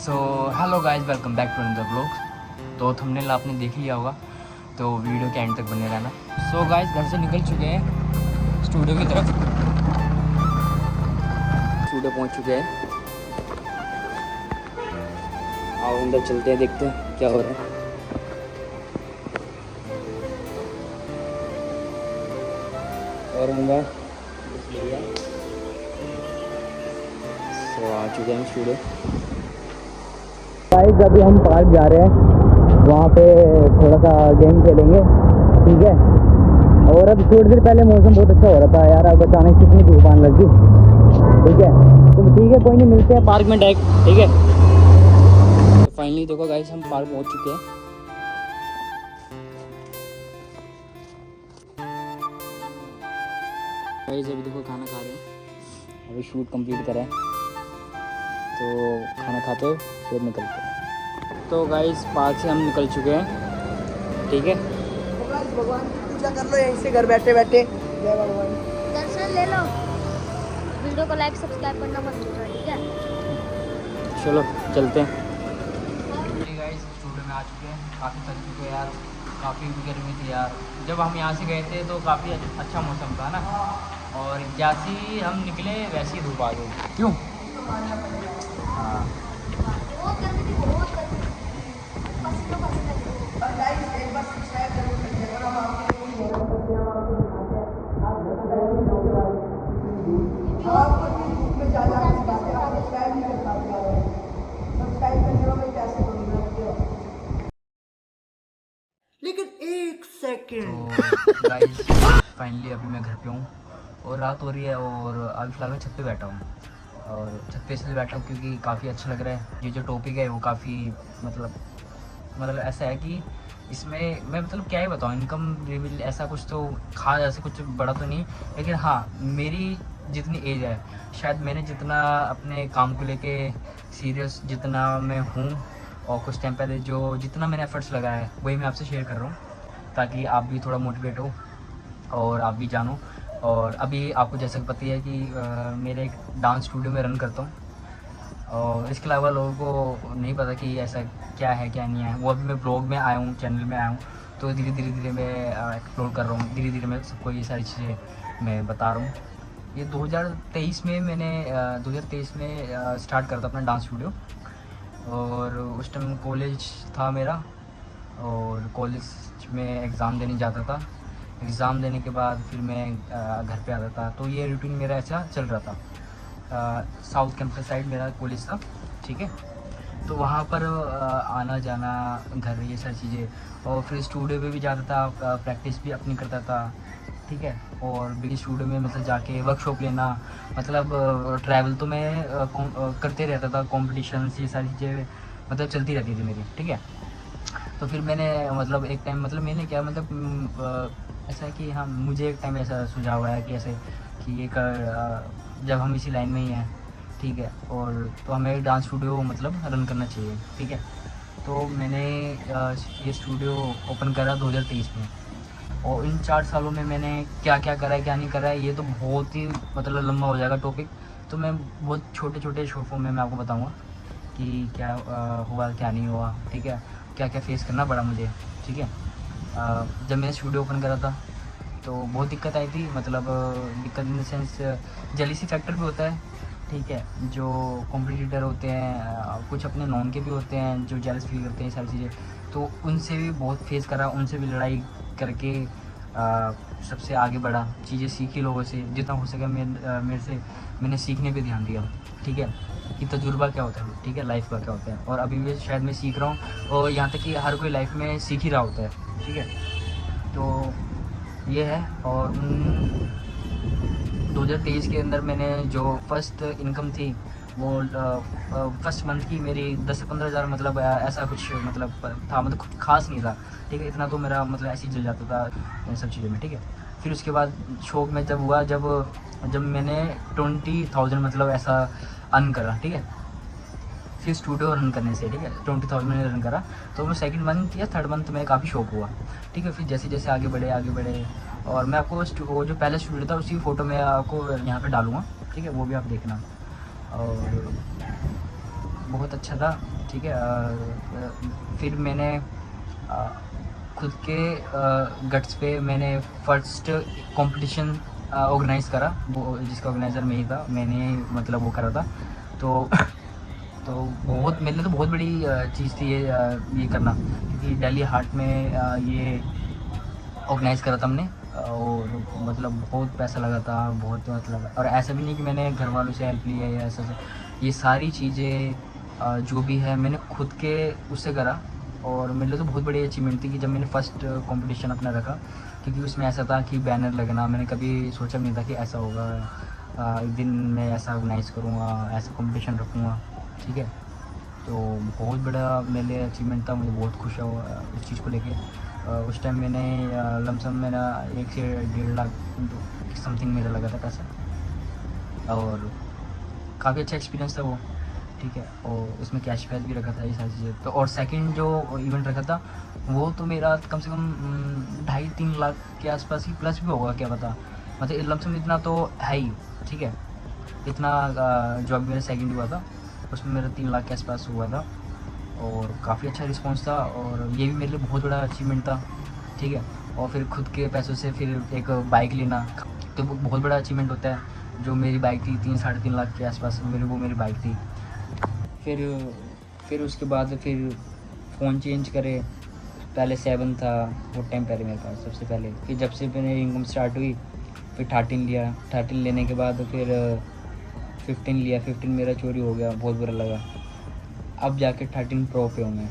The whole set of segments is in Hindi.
So hello guys, welcome back to another blog. तो थंबनेल आपने देख लिया होगा, तो वीडियो के एंड तक बने रहना। सो गाइस, घर से निकल चुके हैं स्टूडियो की तरफ। स्टूडियो पहुंच चुके हैं। आओ अंदर चलते हैं, देखते हैं क्या हो रहा है। और अंदर सो आ चुके हैं स्टूडियो। गाइस अभी हम पार्क जा रहे हैं, वहाँ पे थोड़ा सा गेम खेलेंगे, ठीक है। और अब थोड़ी देर पहले मौसम बहुत अच्छा हो रहा था यार, अब अचानक से इतनी धूप आने लगी, ठीक है। तो ठीक है, कोई नहीं, मिलते हैं पार्क में डायरेक्ट, ठीक है। तो फाइनली देखो गाइस, हम पार्क पहुँच चुके हैं। गाइस अभी देखो खाना खा रहे हैं, अभी शूट कंप्लीट करा है, तो खाना खाते हैं फिर निकलते हैं। तो गाइस पार्क से हम निकल चुके हैं, ठीक है। भगवान की पूजा कर लो यहीं से, घर बैठे बैठे। जय भगवान। दर्शन ले लो। वीडियो को लाइक सब्सक्राइब करना मत भूलना, ठीक है। चलो चलते हैं। गाइस स्टूडियो में आ चुके हैं, काफ़ी थक चुके हैं यार, काफ़ी गर्मी थी यार। जब हम यहाँ से गए थे तो काफ़ी अच्छा मौसम था ना, और जैसे ही हम निकले वैसे ही धूप आ गई। क्यों? हाँ। बहुत गर्मी थी, बहुत गर्मी थी। पसीना पसीना थी। और गाइस एक बार सब्सक्राइब जरूर करिए, अगर हम आपके लिए नहीं करते हम आपको दिखाते हैं, आप आपको इतनी धूप में जा जा के दिखाते हैं, आप सब्सक्राइब नहीं कर पाते हैं। सब्सक्राइब करने में मैं कैसे करूँगा, लेकिन एक सेकंड। तो गाइस फाइनली अभी मैं घर पे हूँ और रात हो रही है, और अभी फ़िलहाल मैं छत पे बैठा हूँ। और छत पे इसलिए बैठा हूँ क्योंकि काफ़ी अच्छा लग रहा है। ये जो टॉपिक है वो काफ़ी मतलब ऐसा है कि इसमें मैं मतलब क्या ही बताऊँ, इनकम लेवल ऐसा कुछ तो खास ऐसे कुछ बड़ा तो नहीं, लेकिन हाँ मेरी जितनी एज है, शायद मैंने जितना अपने काम को लेके सीरियस जितना मैं हूँ, और कुछ टाइम पहले जो जितना मैंने एफर्ट्स लगाया है वही मैं आपसे शेयर कर रहा हूँ, ताकि आप भी थोड़ा मोटिवेट हो और आप भी जानो। और अभी आपको जैसे पता ही है कि मेरे एक डांस स्टूडियो में रन करता हूँ, और इसके अलावा लोगों को नहीं पता कि ऐसा क्या है क्या नहीं है। वो अभी मैं ब्लॉग में आया हूँ, चैनल में आया हूँ, तो धीरे धीरे मैं एक्सप्लोर कर रहा हूँ, धीरे धीरे मैं सबको ये सारी चीज़ें मैं बता रहा हूँ। ये 2023 में मैंने 2023 में स्टार्ट करा था अपना डांस स्टूडियो, और उस टाइम कॉलेज था मेरा, और कॉलेज में एग्ज़ाम देने जाता था। एग्ज़ाम देने के बाद फिर मैं घर पे आता था, तो ये रूटीन मेरा ऐसा चल रहा था। साउथ कैंपस साइड मेरा कॉलेज था, ठीक है। तो वहाँ पर आना जाना, घर, ये सारी चीज़ें, और फिर स्टूडियो पे भी जाता था, प्रैक्टिस भी अपनी करता था, ठीक है। और बिग स्टूडियो में मतलब जाके वर्कशॉप लेना, मतलब ट्रैवल तो मैं करते रहता था, कॉम्पिटिशन्स ये सारी चीज़ें मतलब चलती रहती थी मेरी, ठीक है। तो फिर मैंने मतलब एक टाइम मतलब मैंने क्या मतलब ऐसा है कि हाँ मुझे एक टाइम ऐसा सुझाव आया कि ऐसे कि एक जब हम इसी लाइन में ही हैं, ठीक है, और तो हमें डांस स्टूडियो मतलब रन करना चाहिए, ठीक है। तो मैंने ये स्टूडियो ओपन करा 2023 में, और इन 4 सालों में मैंने क्या क्या करा है क्या नहीं करा है ये तो बहुत ही मतलब लंबा हो जाएगा टॉपिक। तो मैं बहुत छोटे छोटे शॉर्ट फॉर्म में मैं आपको बताऊँगा कि क्या हुआ क्या नहीं हुआ, ठीक है, क्या क्या फेस करना पड़ा मुझे, ठीक है। जब मैंने स्टूडियो ओपन करा था तो बहुत दिक्कत आई थी, मतलब दिक्कत in the sense jealousy factor भी होता है, ठीक है। जो कॉम्पिटिटर होते हैं कुछ अपने नॉन के भी होते हैं जो जेलस फील करते हैं सारी चीज़ें, तो उनसे भी बहुत फेस करा, उनसे भी लड़ाई करके सबसे आगे बढ़ा, चीज़ें सीखी लोगों से जितना हो सके। मेरे से मैंने सीखने पे ध्यान दिया, ठीक है, कि तजुर्बा क्या होता है, ठीक है, लाइफ का क्या होता है। और अभी भी शायद मैं सीख रहा हूँ, और यहाँ तक कि हर कोई लाइफ में सीख ही रहा होता है, ठीक है। तो ये है। और 2023 के अंदर मैंने जो फर्स्ट इनकम थी वो फर्स्ट मंथ की मेरी 10 से 15 हज़ार, मतलब ऐसा कुछ मतलब था, मतलब कुछ खास नहीं था, ठीक है। इतना तो मेरा मतलब ऐसे ही चल जाता था इन सब चीज़ों में, ठीक है। फिर उसके बाद शौक में जब हुआ, जब मैंने 20,000 मतलब ऐसा अर्न करा, ठीक है, फिर स्टूडियो रन करने से, ठीक है, 20,000 मैंने रन करा। तो मैं सेकंड मंथ या थर्ड मंथ में काफ़ी शौक हुआ, ठीक है। फिर जैसे जैसे आगे बढ़े, और मैं आपको वो जो पहले स्टूडियो था उसी फ़ोटो में आपको यहाँ पे डालूँगा, ठीक है, वो भी आप देखना। और बहुत अच्छा था, ठीक है। फिर मैंने खुद के गट्स पे मैंने फर्स्ट कंपटीशन ऑर्गेनाइज़ करा, वो जिसका ऑर्गेनाइज़र मैं ही था, मैंने मतलब वो करा था। तो तो बहुत मेरे लिए तो बहुत बड़ी चीज़ थी ये करना, क्योंकि दिल्ली हाट में ये ऑर्गेनाइज़ करा था हमने। और मतलब बहुत पैसा लगा था, बहुत मतलब, और ऐसा भी नहीं कि मैंने घर वालों से हेल्प ली है या ऐसा ये सारी चीज़ें जो भी है मैंने खुद के उससे करा। और मेरे लिए तो बहुत बड़ी अचीवमेंट थी कि जब मैंने फ़र्स्ट कंपटीशन अपना रखा, क्योंकि उसमें ऐसा था कि बैनर लगना, मैंने कभी सोचा नहीं था कि ऐसा होगा। एक दिन मैं ऐसा ऑर्गेनाइज़ करूँगा, ऐसा कंपटीशन रखूँगा, ठीक है। तो बहुत बड़ा मेरे लिए अचीवमेंट था, मुझे बहुत खुश हुआ उस चीज़ को लेके। उस टाइम मैंने लमसम मेरा 1 से 1.5 लाख समथिंग मेरा लगा था पैसा, और काफ़ी अच्छा एक्सपीरियंस था वो, ठीक है। और उसमें कैशबैक भी रखा था, ये सारी चीज़ें। तो और सेकंड जो इवेंट रखा था वो तो मेरा कम से कम 2.5-3 लाख के आसपास ही प्लस भी होगा, क्या पता, मतलब लमसम इतना तो है ही, ठीक है। इतना जो अभी मेरा सेकंड हुआ था उसमें मेरा 3 लाख के आसपास हुआ था, और काफ़ी अच्छा रिस्पांस था, और ये भी मेरे लिए बहुत बड़ा अचीवमेंट था, ठीक है। और फिर खुद के पैसों से फिर एक बाइक लेना तो वो बहुत बड़ा अचीवमेंट होता है। जो मेरी बाइक थी 3-3.5 लाख के आसपास, मेरी बाइक थी। फिर उसके बाद फिर फ़ोन चेंज करे, पहले 7 था वो टाइम पहले मेरे पास सबसे पहले। फिर जब से मेरी इनकम स्टार्ट हुई फिर 13 लिया, 13 लेने के बाद फिर 15 लिया, 15 मेरा चोरी हो गया, बहुत बुरा लगा। अब जाके 13 प्रो पे हूँ मैं,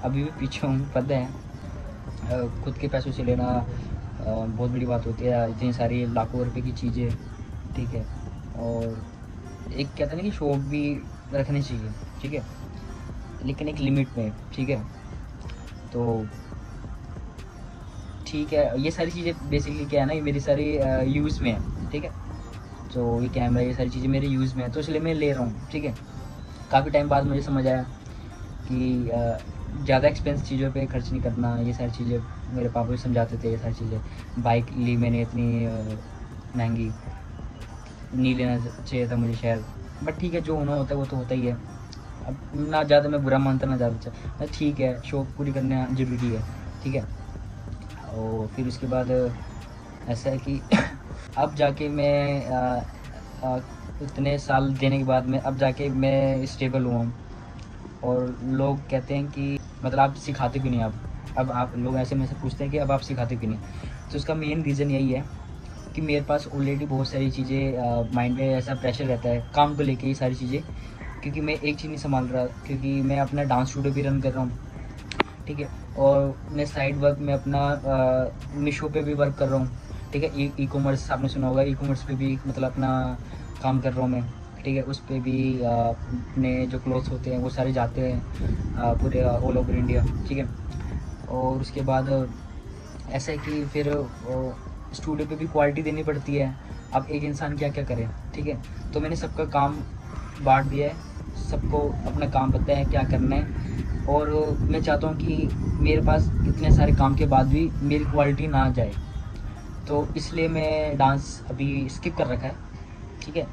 अभी भी पीछे हूँ, पता है। खुद के पैसों से लेना बहुत बड़ी बात होती है, इतनी सारी लाखों रुपए की चीज़ें, ठीक है। और एक कहते हैं ना कि शौक भी रखनी चाहिए, ठीक है, लेकिन एक लिमिट में, ठीक है। तो ठीक है, ये सारी चीज़ें बेसिकली क्या है ना, ये मेरी सारी यूज़ में है, ठीक है। तो ये कैमरा, ये सारी चीज़ें मेरे यूज़ में है, तो इसलिए मैं ले रहा हूँ, ठीक है। काफ़ी टाइम बाद मुझे समझ आया कि ज़्यादा एक्सपेंस चीज़ों पे खर्च नहीं करना, ये सारी चीज़ें मेरे पापा भी समझाते थे। ये सारी चीज़ें, बाइक ली मैंने इतनी महंगी, नहीं लेना चाहिए था मुझे शायद, बट ठीक है, जो होना होता है वो तो होता ही है। अब ना ज़्यादा मैं बुरा मानता ना ज़्यादा अच्छा, ठीक है, शौक पूरी करना ज़रूरी है, ठीक है। और फिर उसके बाद ऐसा है कि अब जाके मैं इतने साल देने के बाद मैं अब जाके मैं स्टेबल हुआ हूँ। और लोग कहते हैं कि मतलब आप सिखाते क्यों नहीं, अब आप लोग ऐसे में से पूछते हैं कि अब आप सिखाते क्यों नहीं। तो उसका मेन रीज़न यही है कि मेरे पास ऑलरेडी बहुत सारी चीज़ें, माइंड में ऐसा प्रेशर रहता है काम को लेके, ये सारी चीज़ें, क्योंकि मैं एक चीज़ नहीं संभाल रहा, क्योंकि मैं अपना डांस स्टूडियो भी रन कर रहा हूँ, ठीक है। और मैं साइड वर्क में अपना मीशो पे भी वर्क कर रहा हूँ, ठीक है। ई कॉमर्स आपने सुना होगा, ई कॉमर्स पे भी मतलब अपना काम कर रहा हूँ मैं, ठीक है। उस पर भी अपने जो क्लोथ्स होते हैं वो सारे जाते हैं पूरे ऑल ओवर इंडिया, ठीक है। और उसके बाद ऐसा है कि फिर स्टूडियो पे भी क्वालिटी देनी पड़ती है। अब एक इंसान क्या क्या करे, ठीक है। तो मैंने सबका काम बांट दिया है, सबको अपना काम पता है क्या करना है। और मैं चाहता हूँ कि मेरे पास इतने सारे काम के बाद भी मेरी क्वालिटी ना जाए, तो इसलिए मैं डांस अभी स्किप कर रखा है, ठीक है।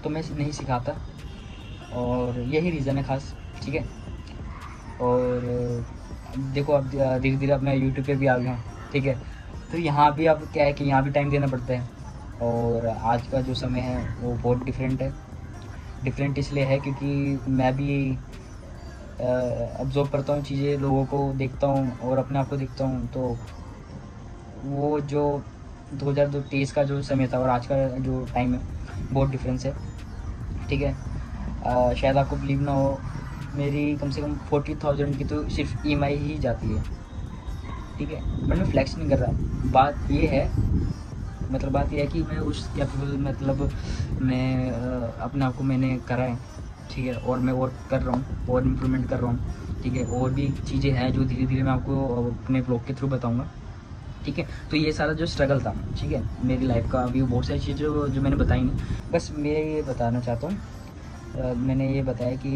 तो मैं नहीं सिखाता, और यही रीज़न है ख़ास, ठीक है। और देखो अब धीरे धीरे अब मैं यूट्यूब पे भी आ गया हूँ, ठीक है। तो यहाँ भी अब क्या है कि यहाँ भी टाइम देना पड़ता है, और आज का जो समय है वो बहुत डिफरेंट है। डिफरेंट इसलिए है क्योंकि मैं भी ऑब्जर्व करता हूँ चीज़ें, लोगों को देखता हूँ और अपने आप को देखता हूँ। तो वो जो 2023 का जो समय था और आज का जो टाइम है बहुत डिफरेंस है, ठीक है। शायद आपको बिलीव ना हो, मेरी कम से कम 40,000 की तो सिर्फ EMI ही जाती है, ठीक है। बट मैं फ्लैक्स नहीं कर रहा, बात ये है कि मैं उस कैपेबल, मतलब मैं अपने आप को मैंने करा है, ठीक है। और मैं और कर रहा हूँ और इम्प्रूवमेंट कर रहा हूँ, ठीक है। और भी चीज़ें हैं जो धीरे धीरे मैं आपको अपने ब्लॉग के थ्रू बताऊँगा, ठीक है। तो ये सारा जो स्ट्रगल था, ठीक है, मेरी लाइफ का, अभी बहुत सारी चीज़ें जो मैंने बताई नहीं, बस मैं ये बताना चाहता हूँ। मैंने ये बताया कि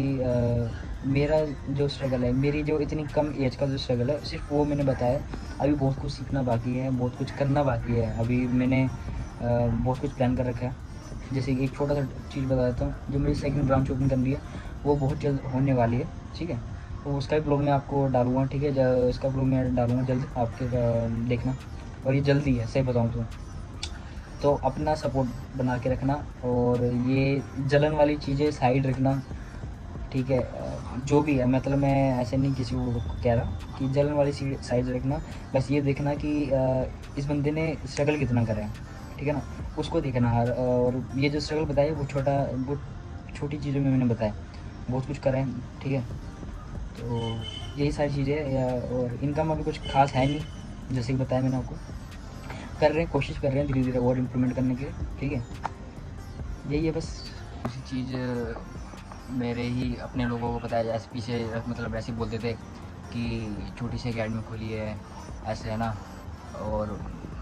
मेरा जो स्ट्रगल है, मेरी जो इतनी कम एज का जो स्ट्रगल है, सिर्फ वो मैंने बताया। अभी बहुत कुछ सीखना बाकी है, बहुत कुछ करना बाकी है। अभी मैंने बहुत कुछ प्लान कर रखा है। जैसे कि एक छोटा सा चीज़ बता देता हूँ, जो मेरी सेकंड ब्रांच ओपन करनी है वो बहुत जल्द होने वाली है, ठीक है। तो उसका भी ब्लॉग मैं आपको डालूँगा, ठीक है। उसका ब्लॉग मैं डालूँगा जल्द, आपके देखना। और ये जल्दी है, सही बताऊँ तो अपना सपोर्ट बना के रखना, और ये जलन वाली चीज़ें साइड रखना, ठीक है। जो भी है, मतलब मैं ऐसे नहीं किसी को कह रहा कि जलन वाली साइड रखना। बस ये देखना कि इस बंदे ने स्ट्रगल कितना करा है, ठीक है ना, उसको देखना। और ये जो स्ट्रगल बताया वो छोटी चीज़ों में मैंने बताया, बहुत कुछ करा है, ठीक है। तो यही सारी चीज़ें, और इनकम अभी कुछ खास है नहीं, जैसे कि बताया मैंने आपको। कर रहे हैं, कोशिश कर रहे हैं धीरे धीरे और इम्प्रूवमेंट करने के, ठीक है। यही है बस। उसी चीज़ मेरे ही अपने लोगों को पता है, ऐसे पीछे मतलब ऐसे बोलते थे कि छोटी सी अकेडमी खोली है, ऐसे है ना, और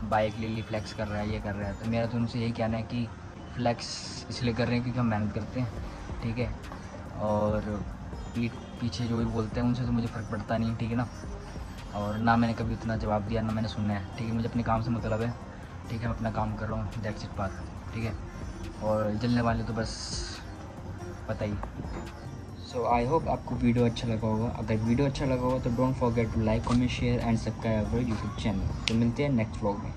बाइक ले ली, फ्लैक्स कर रहा है, ये कर रहा है। तो मेरा तो उनसे यही कहना है कि फ्लैक्स इसलिए कर रहे हैं क्योंकि हम मेहनत करते हैं, ठीक है। और पीठ पीछे जो भी बोलते हैं उनसे तो मुझे फ़र्क पड़ता नहीं, ठीक है ना। और ना मैंने कभी उतना जवाब दिया, ना मैंने सुनना है, ठीक है। मुझे अपने काम से मतलब है, ठीक है। मैं अपना काम कर रहा हूँ, दैट्स इट बात, ठीक है। और जलने वाले तो बस पता ही। सो आई होप आपको वीडियो अच्छा लगा होगा। अगर वीडियो अच्छा लगा होगा तो don't forget to like, comment, share and subscribe our YouTube channel. तो मिलते हैं नेक्स्ट व्लॉग में।